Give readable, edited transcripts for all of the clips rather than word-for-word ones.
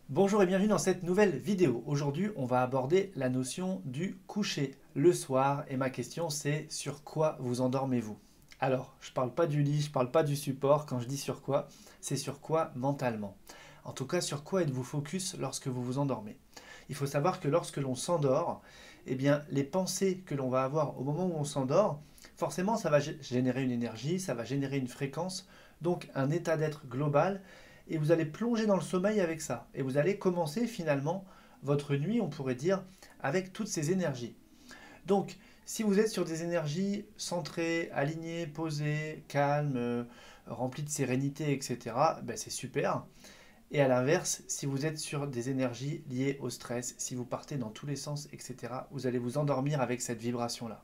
Bonjour et bienvenue dans cette nouvelle vidéo. Aujourd'hui, on va aborder la notion du coucher le soir et ma question c'est sur quoi vous endormez-vous? Alors, je ne parle pas du lit, je ne parle pas du support. Quand je dis sur quoi, c'est sur quoi mentalement. En tout cas, sur quoi êtes-vous focus lorsque vous vous endormez? Il faut savoir que lorsque l'on s'endort, eh bien, les pensées que l'on va avoir au moment où on s'endort, forcément, ça va générer une énergie, ça va générer une fréquence, donc un état d'être global et vous allez plonger dans le sommeil avec ça. Et vous allez commencer finalement votre nuit, on pourrait dire, avec toutes ces énergies. Donc, si vous êtes sur des énergies centrées, alignées, posées, calmes, remplies de sérénité, etc., ben c'est super. Et à l'inverse, si vous êtes sur des énergies liées au stress, si vous partez dans tous les sens, etc., vous allez vous endormir avec cette vibration-là.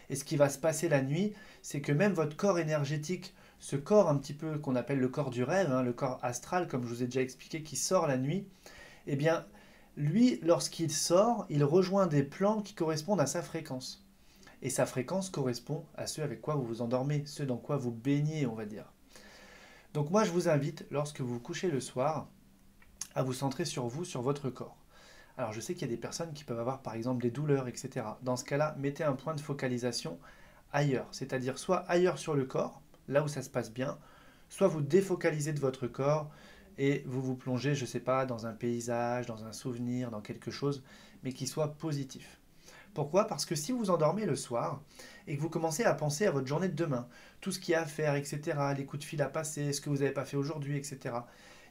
Et ce qui va se passer la nuit, c'est que même votre corps énergétique, ce corps un petit peu qu'on appelle le corps du rêve, hein, le corps astral, comme je vous ai déjà expliqué, qui sort la nuit, eh bien, lui, lorsqu'il sort, il rejoint des plans qui correspondent à sa fréquence. Et sa fréquence correspond à ce avec quoi vous vous endormez, ce dans quoi vous baignez, on va dire. Donc moi, je vous invite, lorsque vous vous couchez le soir, à vous centrer sur vous, sur votre corps. Alors je sais qu'il y a des personnes qui peuvent avoir par exemple des douleurs, etc. Dans ce cas-là, mettez un point de focalisation ailleurs, c'est-à-dire soit ailleurs sur le corps, là où ça se passe bien, soit vous défocalisez de votre corps et vous vous plongez, je ne sais pas, dans un paysage, dans un souvenir, dans quelque chose, mais qui soit positif. Pourquoi? Parce que si vous endormez le soir et que vous commencez à penser à votre journée de demain, tout ce qu'il y a à faire, etc., les coups de fil à passer, ce que vous n'avez pas fait aujourd'hui, etc.,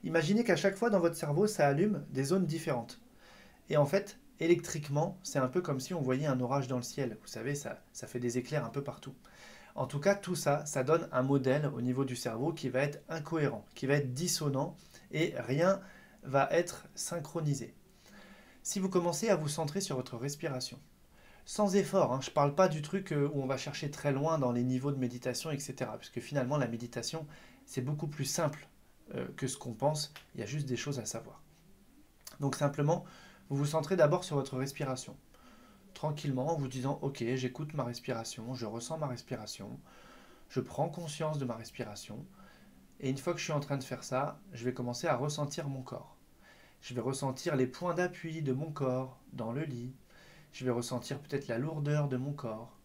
imaginez qu'à chaque fois dans votre cerveau, ça allume des zones différentes. Et en fait, électriquement, c'est un peu comme si on voyait un orage dans le ciel. Vous savez, ça fait des éclairs un peu partout. En tout cas, tout ça, ça donne un modèle au niveau du cerveau qui va être incohérent, qui va être dissonant et rien va être synchronisé. Si vous commencez à vous centrer sur votre respiration, sans effort, hein, je ne parle pas du truc où on va chercher très loin dans les niveaux de méditation, etc. Parce que finalement, la méditation, c'est beaucoup plus simple que ce qu'on pense. Il y a juste des choses à savoir. Donc simplement, vous vous centrez d'abord sur votre respiration. Tranquillement, en vous disant, ok, j'écoute ma respiration, je ressens ma respiration, je prends conscience de ma respiration. Et une fois que je suis en train de faire ça, je vais commencer à ressentir mon corps. Je vais ressentir les points d'appui de mon corps dans le lit. Je vais ressentir peut-être la lourdeur de mon corps.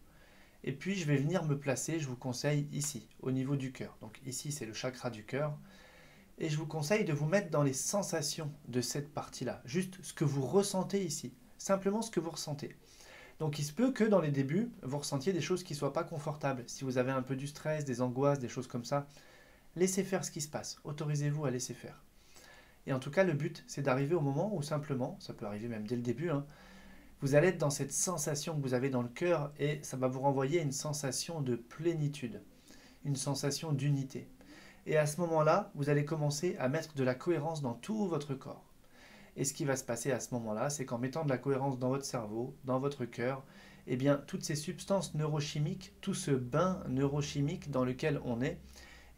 Et puis je vais venir me placer, je vous conseille ici, au niveau du cœur. Donc ici, c'est le chakra du cœur. Et je vous conseille de vous mettre dans les sensations de cette partie-là. Juste ce que vous ressentez ici. Simplement ce que vous ressentez. Donc il se peut que dans les débuts, vous ressentiez des choses qui ne soient pas confortables. Si vous avez un peu du stress, des angoisses, des choses comme ça, laissez faire ce qui se passe. Autorisez-vous à laisser faire. Et en tout cas, le but, c'est d'arriver au moment où simplement, ça peut arriver même dès le début, hein, vous allez être dans cette sensation que vous avez dans le cœur et ça va vous renvoyer une sensation de plénitude, une sensation d'unité. Et à ce moment-là, vous allez commencer à mettre de la cohérence dans tout votre corps. Et ce qui va se passer à ce moment-là, c'est qu'en mettant de la cohérence dans votre cerveau, dans votre cœur, eh bien, toutes ces substances neurochimiques, tout ce bain neurochimique dans lequel on est,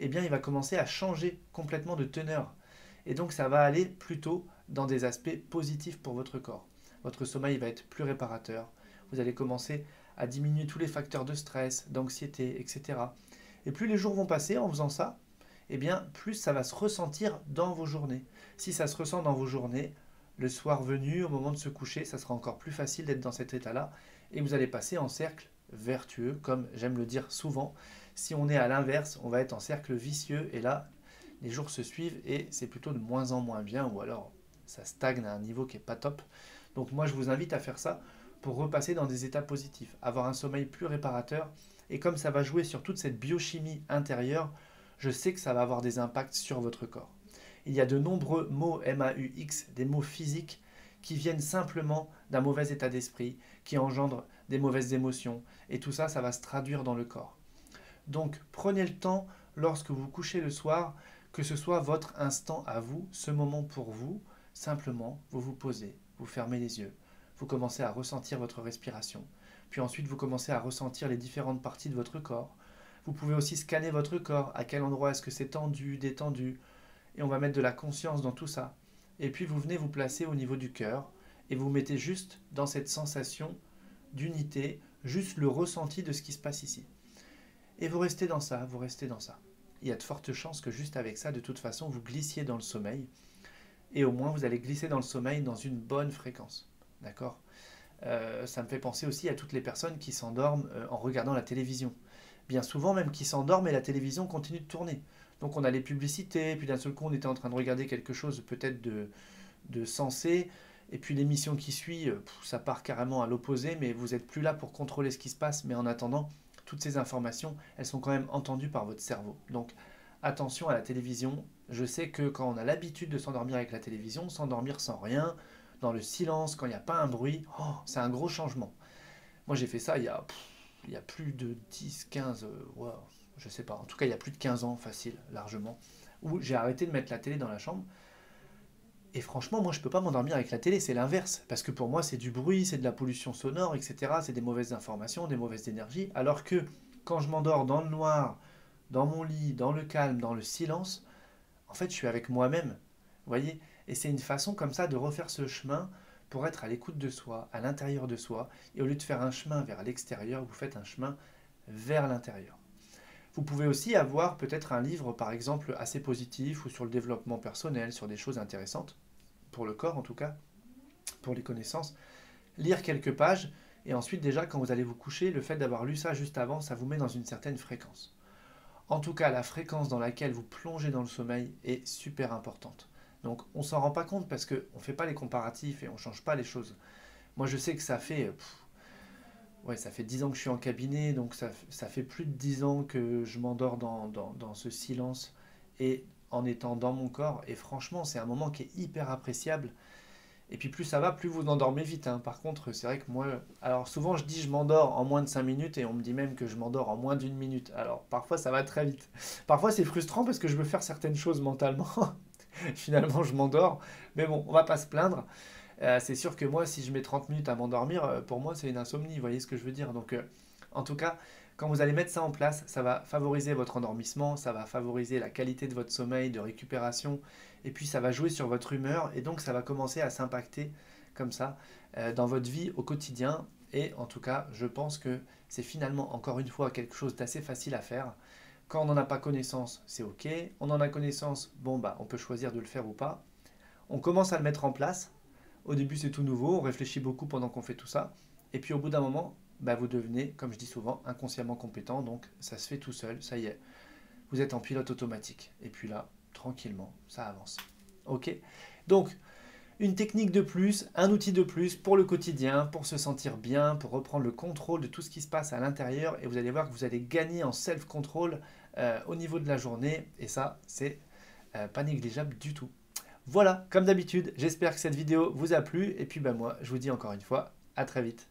eh bien, il va commencer à changer complètement de teneur. Et donc, ça va aller plutôt dans des aspects positifs pour votre corps. Votre sommeil va être plus réparateur. Vous allez commencer à diminuer tous les facteurs de stress, d'anxiété, etc. Et plus les jours vont passer en faisant ça, eh bien, plus ça va se ressentir dans vos journées. Si ça se ressent dans vos journées, le soir venu, au moment de se coucher, ça sera encore plus facile d'être dans cet état-là et vous allez passer en cercle vertueux, comme j'aime le dire souvent. Si on est à l'inverse, on va être en cercle vicieux et là, les jours se suivent et c'est plutôt de moins en moins bien ou alors ça stagne à un niveau qui n'est pas top. Donc moi, je vous invite à faire ça pour repasser dans des états positifs, avoir un sommeil plus réparateur et comme ça va jouer sur toute cette biochimie intérieure, je sais que ça va avoir des impacts sur votre corps. Il y a de nombreux mots MAUX, des mots physiques, qui viennent simplement d'un mauvais état d'esprit, qui engendrent des mauvaises émotions, et tout ça, ça va se traduire dans le corps. Donc prenez le temps, lorsque vous vous couchez le soir, que ce soit votre instant à vous, ce moment pour vous, simplement, vous vous posez, vous fermez les yeux, vous commencez à ressentir votre respiration, puis ensuite vous commencez à ressentir les différentes parties de votre corps. Vous pouvez aussi scanner votre corps, à quel endroit est-ce que c'est tendu, détendu, et on va mettre de la conscience dans tout ça. Et puis vous venez vous placer au niveau du cœur et vous mettez juste dans cette sensation d'unité, juste le ressenti de ce qui se passe ici. Et vous restez dans ça, vous restez dans ça. Il y a de fortes chances que juste avec ça, de toute façon, vous glissiez dans le sommeil. et au moins vous allez glisser dans le sommeil dans une bonne fréquence. D'accord? Ça me fait penser aussi à toutes les personnes qui s'endorment en regardant la télévision. Bien souvent même qui s'endorment et la télévision continue de tourner. Donc on a les publicités, puis d'un seul coup on était en train de regarder quelque chose peut-être de sensé, et puis l'émission qui suit, ça part carrément à l'opposé, mais vous n'êtes plus là pour contrôler ce qui se passe, mais en attendant, toutes ces informations, elles sont quand même entendues par votre cerveau. Donc attention à la télévision. Je sais que quand on a l'habitude de s'endormir avec la télévision, s'endormir sans rien, dans le silence, quand il n'y a pas un bruit, oh, c'est un gros changement. Moi j'ai fait ça il y a plus de 10, 15, wow, je sais pas, en tout cas il y a plus de 15 ans, facile, largement, où j'ai arrêté de mettre la télé dans la chambre. Et franchement, moi je peux pas m'endormir avec la télé, c'est l'inverse. Parce que pour moi c'est du bruit, c'est de la pollution sonore, etc. C'est des mauvaises informations, des mauvaises énergies. Alors que quand je m'endors dans le noir, dans mon lit, dans le calme, dans le silence, en fait je suis avec moi-même. Vous voyez? Et c'est une façon comme ça de refaire ce chemin pour être à l'écoute de soi, à l'intérieur de soi. Et au lieu de faire un chemin vers l'extérieur, vous faites un chemin vers l'intérieur. Vous pouvez aussi avoir peut-être un livre, par exemple, assez positif ou sur le développement personnel, sur des choses intéressantes, pour le corps en tout cas, pour les connaissances. Lire quelques pages, et ensuite déjà, quand vous allez vous coucher, le fait d'avoir lu ça juste avant, ça vous met dans une certaine fréquence. En tout cas, la fréquence dans laquelle vous plongez dans le sommeil est super importante. Donc on ne s'en rend pas compte parce qu'on ne fait pas les comparatifs et on ne change pas les choses. Moi je sais que ça fait... Ouais, ça fait 10 ans que je suis en cabinet, donc ça fait plus de 10 ans que je m'endors dans ce silence et en étant dans mon corps. Et franchement, c'est un moment qui est hyper appréciable. Et puis plus ça va, plus vous endormez vite, hein. Par contre, c'est vrai que moi... Alors souvent, je dis je m'endors en moins de 5 minutes et on me dit même que je m'endors en moins d'une minute. Alors parfois, ça va très vite. Parfois, c'est frustrant parce que je veux faire certaines choses mentalement. Finalement, je m'endors. Mais bon, on va pas se plaindre. C'est sûr que moi, si je mets 30 minutes à m'endormir, pour moi, c'est une insomnie, vous voyez ce que je veux dire. Donc, en tout cas, quand vous allez mettre ça en place, ça va favoriser votre endormissement, ça va favoriser la qualité de votre sommeil, de récupération, et puis ça va jouer sur votre humeur, et donc ça va commencer à s'impacter comme ça dans votre vie au quotidien. Et en tout cas, je pense que c'est finalement, encore une fois, quelque chose d'assez facile à faire. Quand on n'en a pas connaissance, c'est ok. On en a connaissance, bon, bah, on peut choisir de le faire ou pas. On commence à le mettre en place. Au début, c'est tout nouveau, on réfléchit beaucoup pendant qu'on fait tout ça. Et puis au bout d'un moment, bah, vous devenez, comme je dis souvent, inconsciemment compétent. Donc ça se fait tout seul, ça y est. Vous êtes en pilote automatique. Et puis là, tranquillement, ça avance. Ok? Donc, une technique de plus, un outil de plus pour le quotidien, pour se sentir bien, pour reprendre le contrôle de tout ce qui se passe à l'intérieur. Et vous allez voir que vous allez gagner en self-control au niveau de la journée. Et ça, c'est pas négligeable du tout. Voilà, comme d'habitude, j'espère que cette vidéo vous a plu. Et puis moi, je vous dis encore une fois, à très vite.